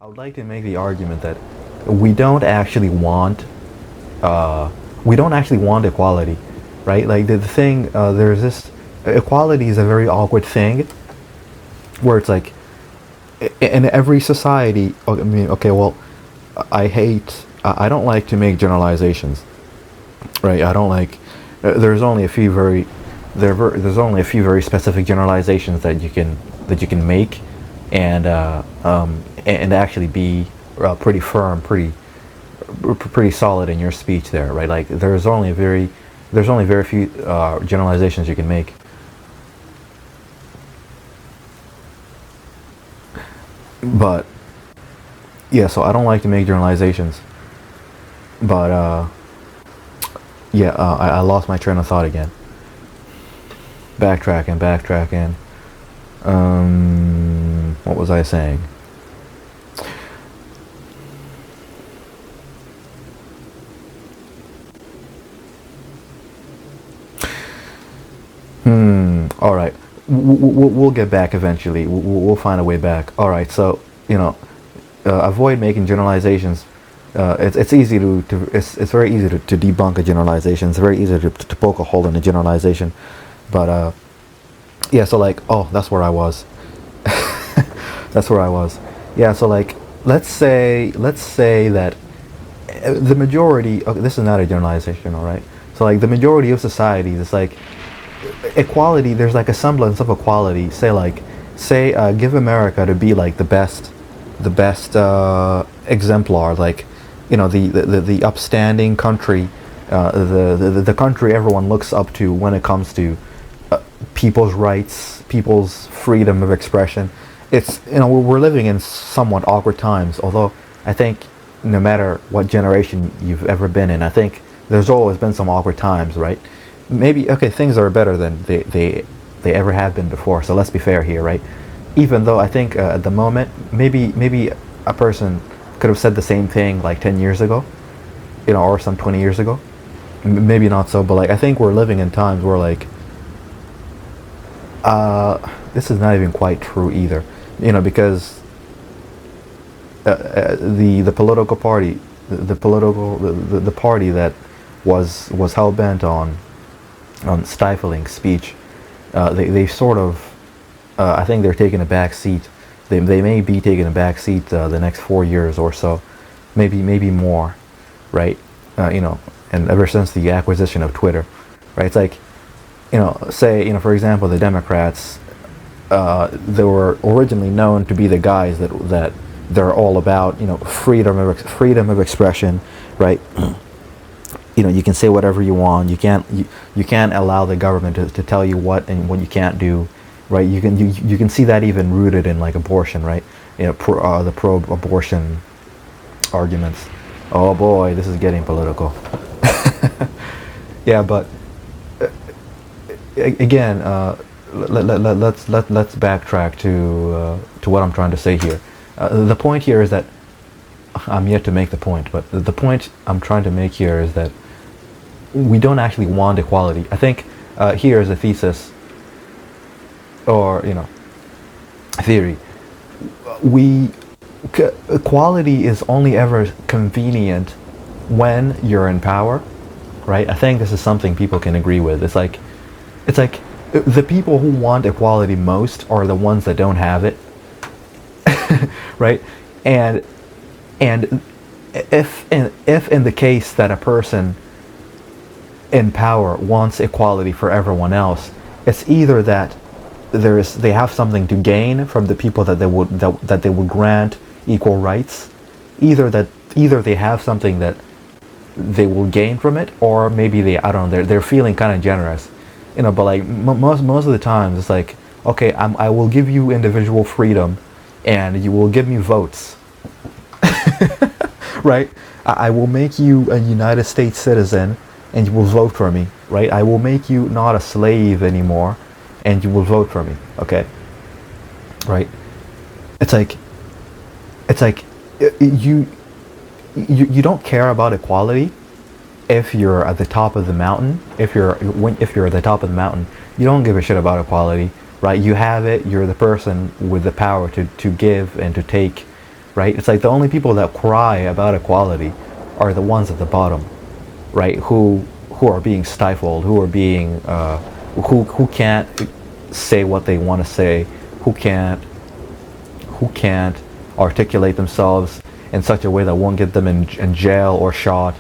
I would like to make the argument that we don't actually want we don't actually want equality, right? Like the thing, there's this equality is a very awkward thing where it's like in every society. I mean, okay, well, I don't like to make generalizations, right? I don't like. There's only a few there's only a few very specific generalizations that you can make, and actually be pretty firm, pretty solid in your speech there, right? Like there's only very few generalizations you can make. But yeah, so I don't like to make generalizations. But yeah, I lost my train of thought again. Backtracking. What was I saying? All right. We'll get back eventually. We'll find a way back. All right. So avoid making generalizations. It's easy it's very easy to debunk a generalization. It's very easy to poke a hole in a generalization. But yeah. So like, oh, that's where I was. That's where I was. Yeah. So like, let's say that the majority. Okay, this is not a generalization. All right. So like the majority of societies, it's like equality. There's like a semblance of equality. Give America to be like the best exemplar, like the upstanding country, the country everyone looks up to when it comes to people's rights, people's freedom of expression. It's we're living in somewhat awkward times. Although I think no matter what generation you've ever been in, I think there's always been some awkward times, right? Maybe okay, things are better than they ever have been before. So let's be fair here, right? Even though I think at the moment, maybe a person could have said the same thing like 10 years ago, or some 20 years ago. Maybe not so, but like I think we're living in times where like this is not even quite true either, because the political party, the party that was hell bent on stifling speech, they sort of I think they're taking a back seat. They may be taking a back seat the next 4 years or so, maybe more, right? And ever since the acquisition of Twitter, right? It's like, say, for example, the Democrats, they were originally known to be the guys that they're all about, freedom of expression, right? You can say whatever you want. You can't allow the government to tell you what and what you can't do, right? You can see that even rooted in like abortion, right? The pro-abortion arguments. Oh boy, this is getting political. Yeah, but again, let's backtrack to what I'm trying to say here. The point here is that I'm yet to make the point, but the point I'm trying to make here is that we don't actually want equality. I think here is a thesis, or theory. Equality is only ever convenient when you're in power, right? I think this is something people can agree with. It's like the people who want equality most are the ones that don't have it, right? And if in the case that a person in power wants equality for everyone else, it's either that they have something to gain from the people that they would grant equal rights, either they have something that they will gain from it, or maybe I don't know, they're feeling kind of generous, but like most of the times it's like, okay, I will give you individual freedom and you will give me votes. Right? I will make you a United States citizen and you will vote for me, right? I will make you not a slave anymore and you will vote for me, okay? Right? It's like you don't care about equality if you're at the top of the mountain. If you're at the top of the mountain, you don't give a shit about equality, right? You have it. You're the person with the power to give and to take right? It's like the only people that cry about equality are the ones at the bottom, right? Who are being stifled, who are being who can't say what they want to say, who can't articulate themselves in such a way that won't get them in jail or shot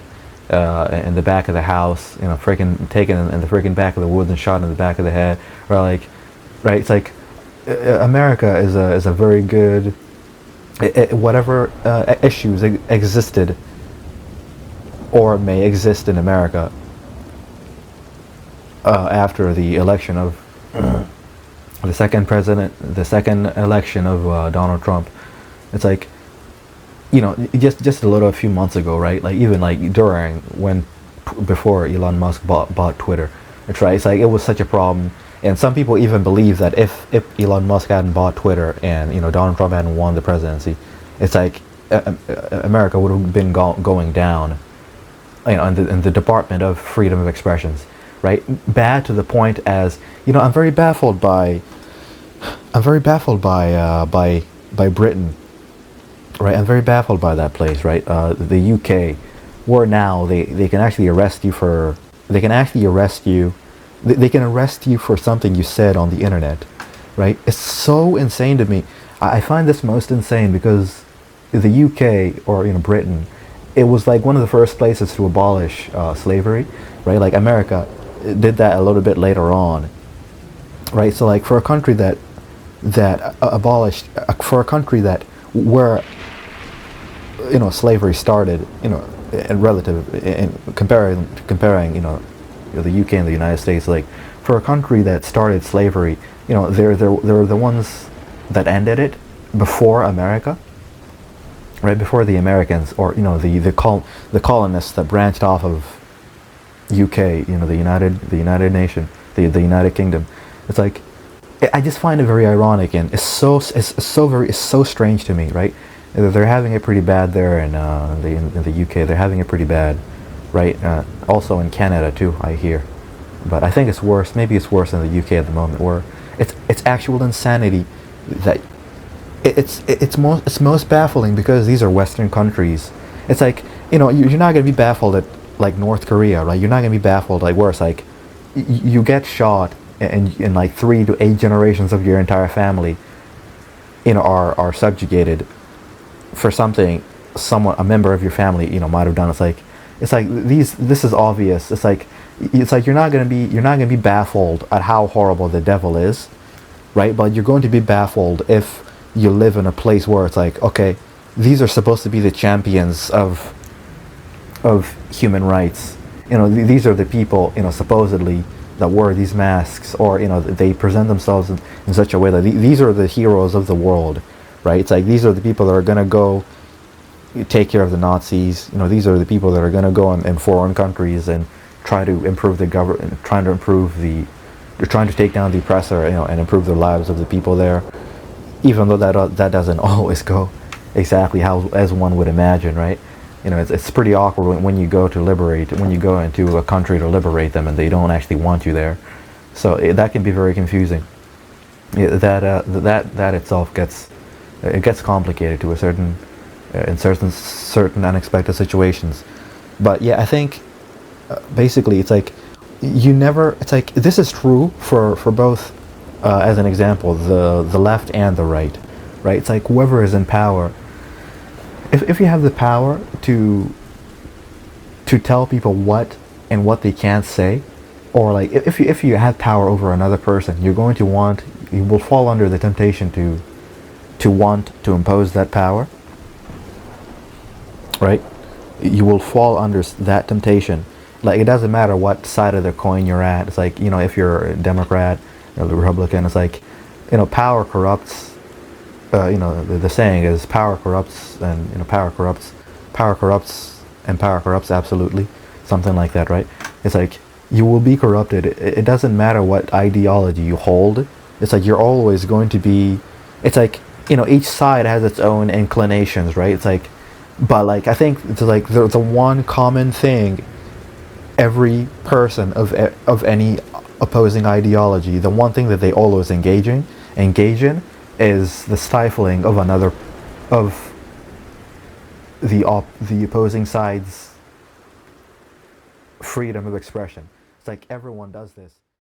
in the back of the house, freaking taken in the freaking back of the woods and shot in the back of the head, or like, right? It's like America is a very good whatever issues existed or may exist in America after the election of the second election of Donald Trump. It's like, just a few months ago, right? Like even like before Elon Musk bought Twitter, it's right. It's like it was such a problem, and some people even believe that if Elon Musk hadn't bought Twitter and Donald Trump hadn't won the presidency, it's like America would have been going down, in the Department of Freedom of Expressions, right? Bad to the point as I'm very baffled by Britain. Right, I'm very baffled by that place, right? The UK, where now they can actually arrest you for they can arrest you for something you said on the internet, right? It's so insane to me. I find this most insane because the UK or Britain, it was like one of the first places to abolish slavery, right? Like America did that a little bit later on, right? So like for a country that abolished, for a country that where slavery started, in comparing the UK and the United States, like for a country that started slavery, they're the ones that ended it before America, right before the Americans, or the colonists that branched off of UK, the United Nation, the United Kingdom. It's like I just find it very ironic, and it's so strange to me, right? They're having it pretty bad there in the UK. They're having it pretty bad, right? Also in Canada too, I hear. But I think it's worse. Maybe it's worse in the UK at the moment, where it's actual insanity. That it's most baffling because these are Western countries. It's like you're not gonna be baffled at like North Korea, right? You're not gonna be baffled like where it's like you get shot and in like 3 to 8 generations of your entire family, are subjugated for something a member of your family might have done. It's like this is obvious. It's like you're not gonna be baffled at how horrible the devil is, right? But you're going to be baffled if you live in a place where it's like, okay, these are supposed to be the champions of human rights. These are the people supposedly that wear these masks, or they present themselves in such a way that these are the heroes of the world, right? It's like these are the people that are gonna go take care of the Nazis. These are the people that are gonna go in foreign countries and try to improve the government, they're trying to take down the oppressor, and improve the lives of the people there. Even though that doesn't always go exactly as one would imagine, right? It's pretty awkward when you go into a country to liberate them and they don't actually want you there. So that can be very confusing. That itself gets complicated to a certain in certain unexpected situations. But yeah, I think basically it's like this is true for both, as an example, the left and the right. It's like whoever is in power, if you have the power to tell people what they can't say, or like if you have power over another person, you will fall under the temptation to want to impose that power, right? You will fall under that temptation. Like it doesn't matter what side of the coin you're at. It's like, if you're a Democrat or a Republican, it's like, power corrupts. The saying is power corrupts, and power corrupts absolutely, something like that, right? It's like you will be corrupted. It doesn't matter what ideology you hold. It's like you're always going to be. It's like each side has its own inclinations, right? It's like, but like I think it's like the one common thing every person of any opposing ideology, the one thing that they always engage in is the stifling of the opposing side's freedom of expression. It's like everyone does this.